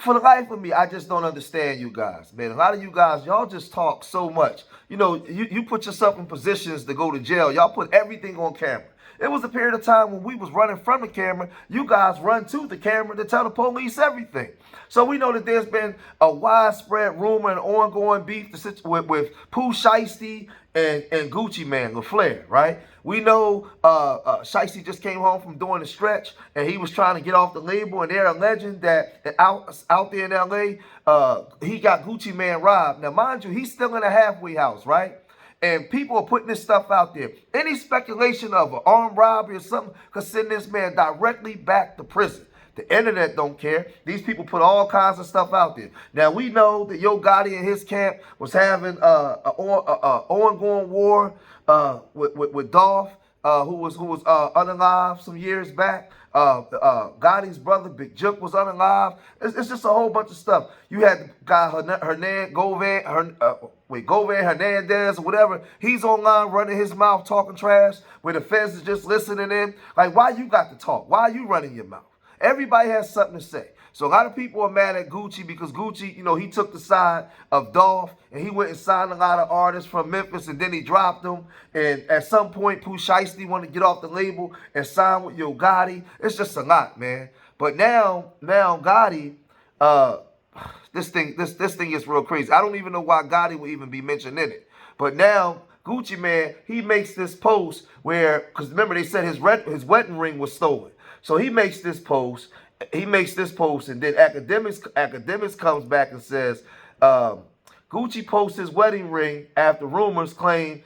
for the life of me, I just don't understand you guys, man. A lot of you guys, y'all just talk so much. You know, you put yourself in positions to go to jail. Y'all put everything on camera. It was a period of time when we was running from the camera. You guys run to the camera to tell the police everything. So we know that there's been a widespread rumor and ongoing beef with Pooh Shiesty and Gucci Mane, LaFleur, right? We know Shiesty just came home from doing a stretch, and he was trying to get off the label, and they're alleging that out there in L.A., he got Gucci Mane robbed. Now, mind you, he's still in a halfway house, right? And people are putting this stuff out there. Any speculation of an armed robbery or something could send this man directly back to prison. The internet don't care. These people put all kinds of stuff out there. Now, we know that Yo Gotti and his camp was having an ongoing war with Dolph, who was unalive some years back. Gotti's brother, Big Jook, was unalive. It's just a whole bunch of stuff. You had the guy Govan Hernandez or whatever. He's online running his mouth, talking trash, where the feds is just listening in. Like, why you got to talk? Why are you running your mouth? Everybody has something to say. So a lot of people are mad at Gucci because Gucci, you know, he took the side of Dolph and he went and signed a lot of artists from Memphis and then he dropped them. And at some point, Pooh Shiesty wanted to get off the label and sign with Yo Gotti. It's just a lot, man. But now Gotti, this thing is real crazy. I don't even know why Gotti would even be mentioned in it. But now Gucci Mane, he makes this post where, because remember they said his wedding ring was stolen. So he makes this post. And then Academics comes back and says, Gucci posts his wedding ring after rumors claim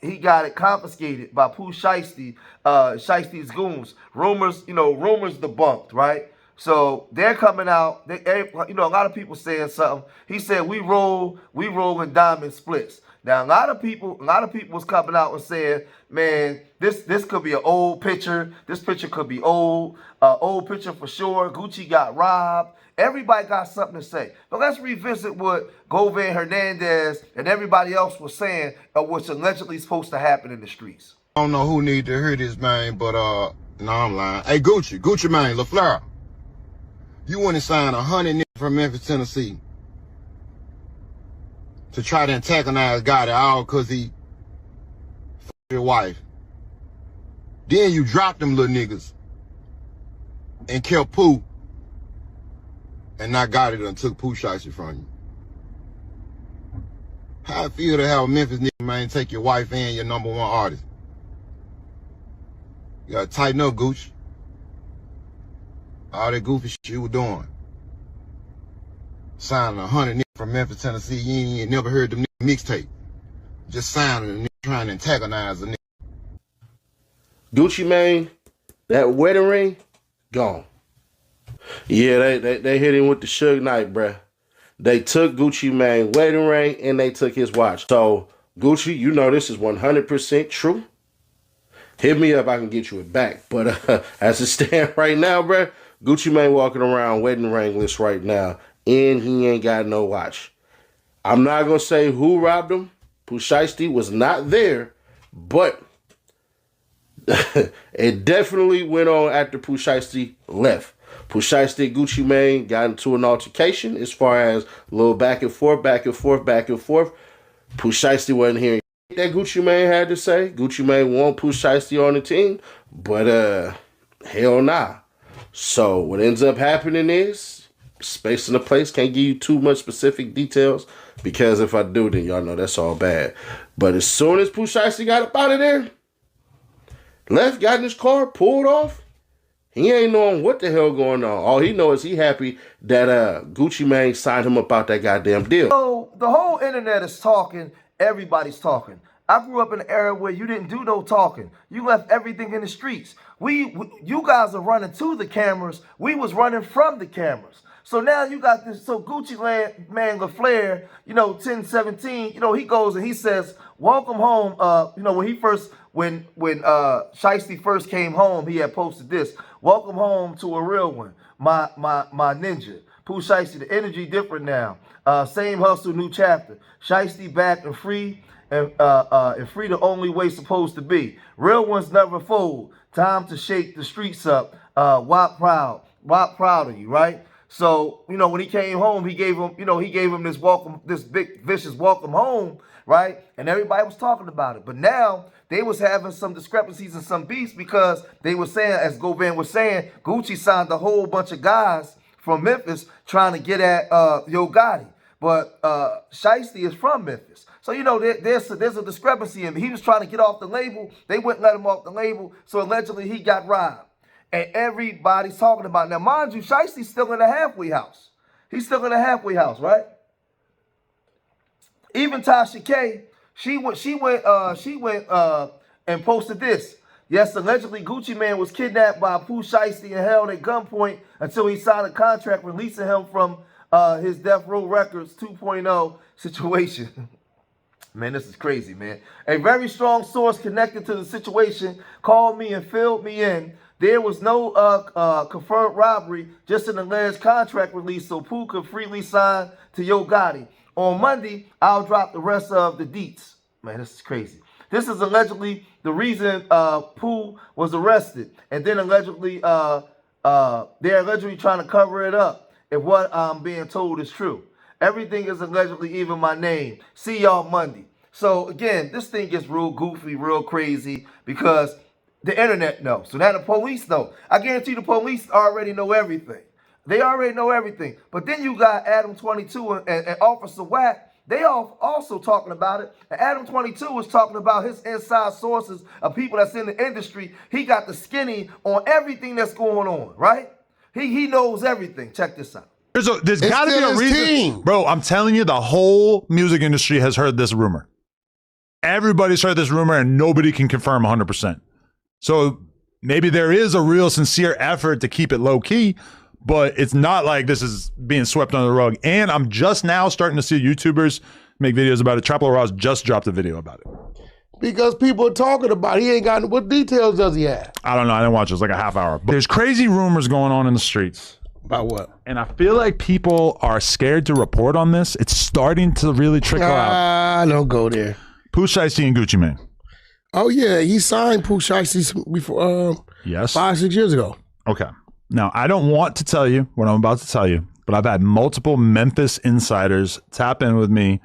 he got it confiscated by Pooh Shiesty, Shiesty's goons. Rumors debunked, right? So they're coming out. A lot of people saying something. He said we roll in diamond splits. Now a lot of people was coming out and saying, man, this could be an old picture. This picture could be old picture for sure. Gucci got robbed. Everybody got something to say. But let's revisit what Govan Hernandez and everybody else was saying of what's allegedly supposed to happen in the streets. I don't know who need to hear this, man, but no, I'm lying. Hey, Gucci Mane, LaFleur, you went and signed 100 niggas from Memphis, Tennessee to try to antagonize Gotti all because he f***ed your wife. Then you dropped them little niggas and kept Pooh and not Gotti and took Pooh Shiesty from you. How it feel to have a Memphis nigga, man, take your wife and your #1 artist? You gotta tighten up, Gucci. All that goofy shit you were doing. Signing 100 niggas from Memphis, Tennessee. You ain't never heard them niggas mixtape. Just signing a nigga trying to antagonize a nigga. Gucci Mane, that wedding ring, gone. Yeah, they hit him with the Suge Knight, bruh. They took Gucci Mane wedding ring and they took his watch. So, Gucci, you know this is 100% true. Hit me up, I can get you it back. But as it stands right now, bruh, Gucci Mane walking around wedding ringless right now, and he ain't got no watch. I'm not going to say who robbed him. Pooh Shiesty was not there, but it definitely went on after Pooh Shiesty left. Pooh Shiesty and Gucci Mane got into an altercation as far as a little back and forth. Pooh Shiesty wasn't hearing that Gucci Mane had to say. Gucci Mane want Pooh Shiesty on the team, but hell nah. So what ends up happening is Space in the Place. Can't give you too much specific details because if I do, then y'all know that's all bad. But as soon as Pooh Shiesty got up out of there, left, got in his car, pulled off, he ain't knowing what the hell going on. All he knows is he happy that Gucci Mane signed him up out that goddamn deal. So the whole internet is talking. Everybody's talking. I grew up in an era where you didn't do no talking. You left everything in the streets. You guys are running to the cameras. We was running from the cameras. So now you got this. So Gucci Mane LaFleur, 1017, he goes and he says, welcome home. When Shiesty first came home, he had posted this. Welcome home to a real one. My ninja. Pooh Shiesty, the energy different now. Same hustle, new chapter. Shiesty back and free. And free the only way supposed to be. Real ones never fold. Time to shake the streets up. WAP proud of you, right? So, when he came home, he gave him this big vicious welcome home, right? And everybody was talking about it. But now they was having some discrepancies and some beefs because they were saying, as Govan was saying, Gucci signed a whole bunch of guys from Memphis trying to get at Yo Gotti. But Shiesty is from Memphis. So, there's a discrepancy in him. He was trying to get off the label. They wouldn't let him off the label. So allegedly he got robbed. And everybody's talking about it. Now, mind you, Shiesty's still in the halfway house. He's still in the halfway house, right? Even Tasha K, she went and posted this. Yes, allegedly Gucci Mane was kidnapped by Pooh Shiesty and held at gunpoint until he signed a contract releasing him from his Death Row Records 2.0 situation. Man, this is crazy, man. A very strong source connected to the situation called me and filled me in. There was no confirmed robbery, just an alleged contract release so Pooh could freely sign to Yo Gotti. On Monday, I'll drop the rest of the deets. Man, this is crazy. This is allegedly the reason Pooh was arrested. And then allegedly, they're allegedly trying to cover it up if what I'm being told is true. Everything is allegedly even my name. See y'all Monday. So again, this thing gets real goofy, real crazy because the internet knows. So now the police know. I guarantee the police already know everything. They already know everything. But then you got Adam 22 and Officer Wack. They are also talking about it. And Adam 22 was talking about his inside sources of people that's in the industry. He got the skinny on everything that's going on, right? He knows everything. Check this out. There's got to be a reason. Team. Bro, I'm telling you, the whole music industry has heard this rumor. Everybody's heard this rumor and nobody can confirm 100%. So maybe there is a real sincere effort to keep it low key, but it's not like this is being swept under the rug. And I'm just now starting to see YouTubers make videos about it. Traplo Ross just dropped a video about it. Because people are talking about it. He ain't got, what details does he have? I don't know. I didn't watch it. It's like a half hour. But there's crazy rumors going on in the streets. About what? And I feel like people are scared to report on this. It's starting to really trickle out. Don't go there. Pooh Shiesty and Gucci Mane. Oh, yeah. He signed Pooh Shiesty before, Yes. 5-6 years ago. Okay. Now, I don't want to tell you what I'm about to tell you, but I've had multiple Memphis insiders tap in with me,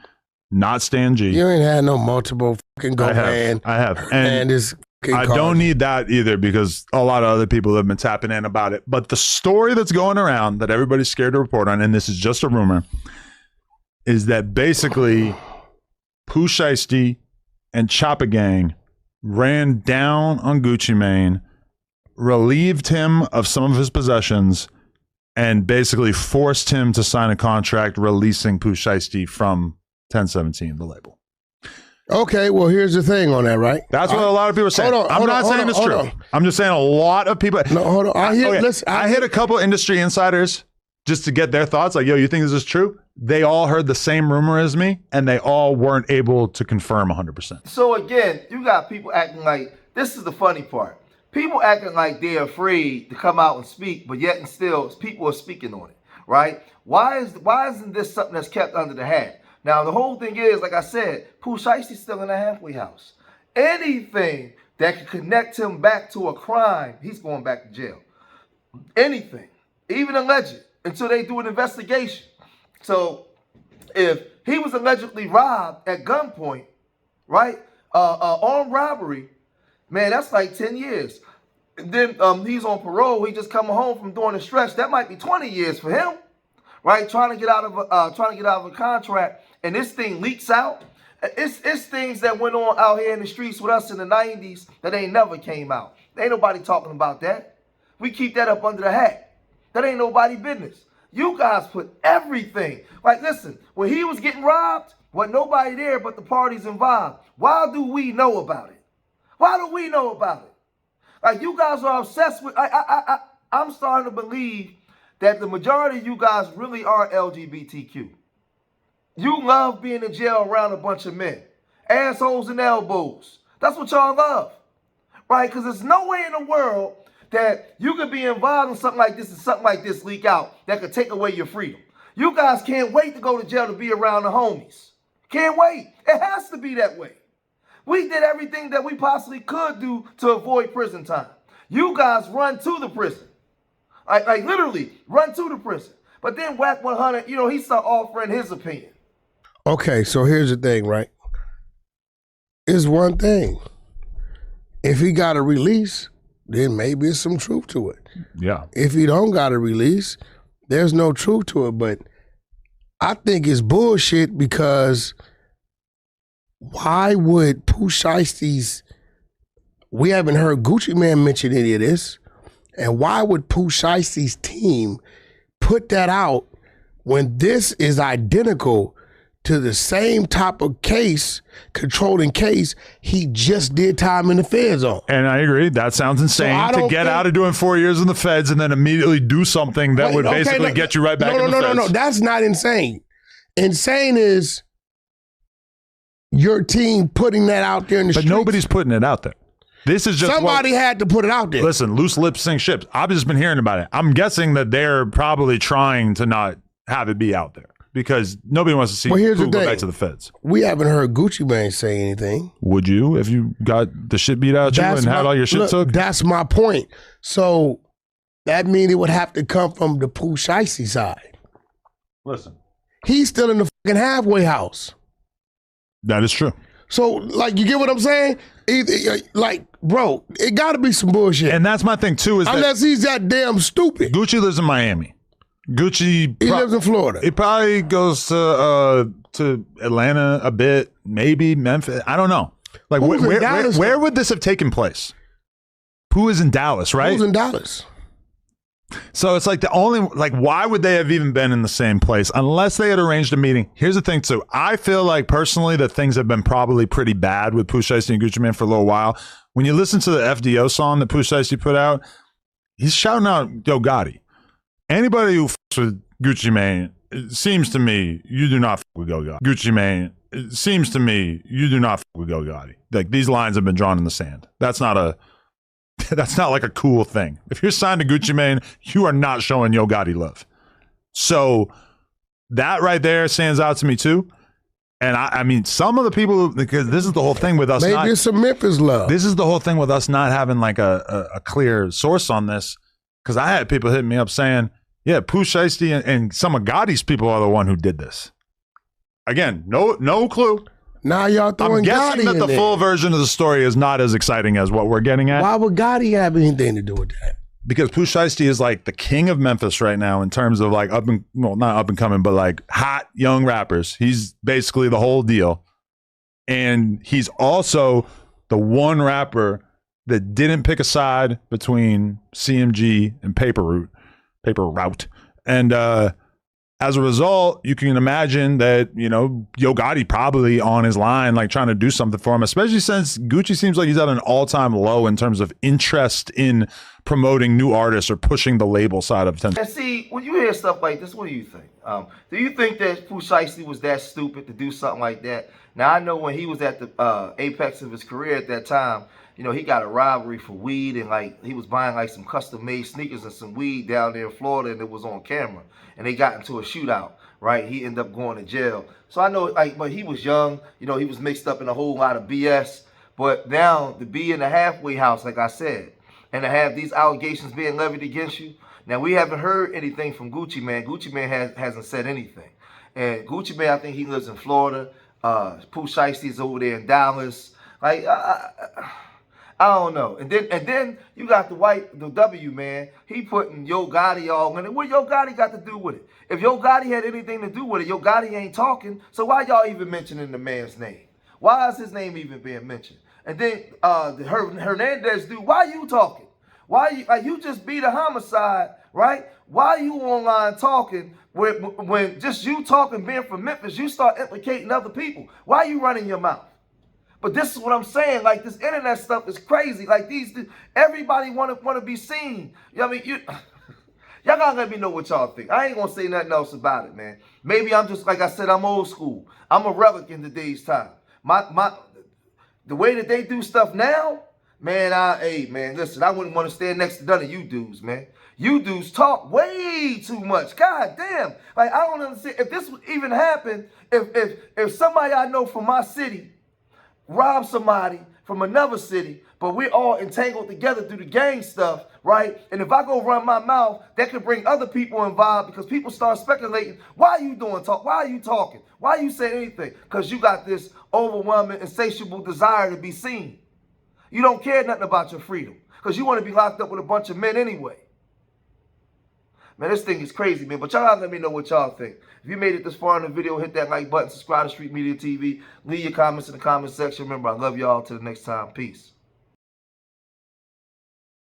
not Stan G. You ain't had no multiple fucking go man. I have. And this I don't need that either because a lot of other people have been tapping in about it. But the story that's going around that everybody's scared to report on, and this is just a rumor, is that basically Pooh Shiesty and Choppa Gang ran down on Gucci Mane, relieved him of some of his possessions, and basically forced him to sign a contract releasing Pooh Shiesty from 1017, the label. Okay, well, here's the thing on that, right? That's what a lot of people are saying. I'm not saying it's true. I'm just saying a lot of people. No, hold on. I hit a couple industry insiders just to get their thoughts. Like, yo, you think this is true? They all heard the same rumor as me, and they all weren't able to confirm 100%. So again, you got people acting like, this is the funny part. People acting like they're afraid to come out and speak, but yet and still people are speaking on it, right? Why isn't this something that's kept under the hat? Now, the whole thing is, like I said, Pooh Shiesty's still in the halfway house. Anything that can connect him back to a crime, he's going back to jail. Anything, even alleged, until they do an investigation. So, if he was allegedly robbed at gunpoint, right, armed robbery, man, that's like 10 years. And then he's on parole. He just coming home from doing a stretch. That might be 20 years for him, right? Trying to get out of a contract, and this thing leaks out. It's things that went on out here in the streets with us in the 90s that ain't never came out. Ain't nobody talking about that. We keep that up under the hat. That ain't nobody business. You guys put everything. Like, listen, when he was getting robbed, wasn't nobody there but the parties involved. Why do we know about it? Why do we know about it? Like, you guys are obsessed with, I'm starting to believe that the majority of you guys really are LGBTQ. You love being in jail around a bunch of men. Assholes and elbows. That's what y'all love. Right? Because there's no way in the world that you could be involved in something like this and something like this leak out that could take away your freedom. You guys can't wait to go to jail to be around the homies. Can't wait. It has to be that way. We did everything that we possibly could do to avoid prison time. You guys run to the prison. Like literally, run to the prison. But then Whack 100, he started offering his opinion. Okay, so here's the thing, right? It's one thing. If he got a release, then maybe it's some truth to it. Yeah. If he don't got a release, there's no truth to it. But I think it's bullshit because why would Pooh Shiesty's, we haven't heard Gucci Mane mention any of this, and why would Pooh Shiesty's team put that out when this is identical to the same type of case, controlling case, he just did time in the feds on? And I agree. That sounds insane I to don't get think- out of doing 4 years in the feds and then immediately do something that would basically get you right back in the feds. No. That's not insane. Insane is your team putting that out there in the But streets. nobody's putting it out there. This is just Somebody had to put it out there. Listen, loose lips sink ships. I've just been hearing about it. I'm guessing that they're probably trying to not have it be out there because nobody wants to see Well, here's the Pooh go thing. back to the feds. We haven't heard Gucci Mane say anything. Would you if you got the shit beat out of you and had all your shit took? That's my point. So that means it would have to come from the Pooh Shiesty side. Listen, He's still in the fucking halfway house. that is true. So, like, you get what I'm saying? Like, bro, it got to be some bullshit. And that's my thing too. Is Unless he's that damn stupid. that Gucci lives in Miami. Gucci He lives in Florida. He probably goes to Atlanta a bit, maybe Memphis. I don't know. Like Who's in where Dallas? where would this have taken place? Pooh is in Dallas, right? Who's in Dallas? So it's like the only, like, why would they have even been in the same place unless they had arranged a meeting? Here's the thing, too. I feel like personally that things have been probably pretty bad with Pooh Shiesty and Gucci Mane for a little while. When you listen to the FDO song that Pooh Shiesty put out, he's shouting out Yo Gotti. Anybody who fucks with Gucci Mane, it seems to me you do not fuck with Yo Gotti. Gucci Mane, it seems to me you do not fuck with Yo Gotti. Like, these lines have been drawn in the sand. That's not like a cool thing. If you're signed to Gucci Mane, you are not showing Yo Gotti love. So that right there stands out to me too. And I mean, some of the people, because this is the whole thing with us. Maybe it's some Memphis love. This is the whole thing with us not having like a clear source on this. Because I had people hitting me up saying, yeah, Pooh Shiesty and some of Gotti's people are the one who did this. Again, no clue. Now y'all I'm throwing guessing Gotti that in the there. full version of the story is not as exciting as what we're getting at. Why would Gotti have anything to do with that? Because Pooh Shiesty is like the king of Memphis right not up and coming, but like hot young rappers. He's basically the whole deal. And he's also the one rapper that didn't pick a side between CMG and Paper Route. And as a result, you can imagine that, Yo Gotti probably on his line, like trying to do something for him, especially since Gucci seems like he's at an all-time low in terms of interest in promoting new artists or pushing the label side of things. And see, when you hear stuff like this, what do you think? Do you think that Pooh Shiesty was that stupid to do something like that? Now, I know when he was at the apex of his career at that time, he got a robbery for weed and like he was buying like some custom made sneakers and some weed down there in Florida and it was on camera and they got into a shootout, right? He ended up going to jail. So I know but he was young, he was mixed up in a whole lot of BS. But now to be in the halfway house, like I said, and to have these allegations being levied against you. Now we haven't heard anything from Gucci Mane. Gucci Mane hasn't said anything. And Gucci Mane, I think he lives in Florida. Pooh Shiesty is over there in Dallas. Like I don't know. And then you got the W man. He putting Yo Gotti all in it. What Yo Gotti got to do with it? If Yo Gotti had anything to do with it, Yo Gotti ain't talking. So why y'all even mentioning the man's name? Why is his name even being mentioned? And then the Hernandez dude, why you talking? Why you just beat a homicide, right? Why you online talking when just you talking being from Memphis, you start implicating other people? Why you running your mouth? But this is what I'm saying. Like, this internet stuff is crazy. Like, everybody want to be seen. Y'all gotta let me know what y'all think. I ain't gonna say nothing else about it, man. Maybe I'm just, like I said, I'm old school. I'm a relic in today's time. The way that they do stuff now, man, listen, I wouldn't want to stand next to none of you dudes, man. You dudes talk way too much. God damn. Like, I don't understand. If this even happened, if somebody I know from my city rob somebody from another city, but we're all entangled together through the gang stuff, right? And if I go run my mouth, that could bring other people involved because people start speculating, why are you doing talk? Why are you talking? Why are you saying anything? Because you got this overwhelming, insatiable desire to be seen. You don't care nothing about your freedom because you want to be locked up with a bunch of men anyway. Man, this thing is crazy, man. But y'all gotta let me know what y'all think. If you made it this far in the video, hit that like button, subscribe to Street Media TV, leave your comments in the comment section. Remember, I love y'all. Till the next time. Peace.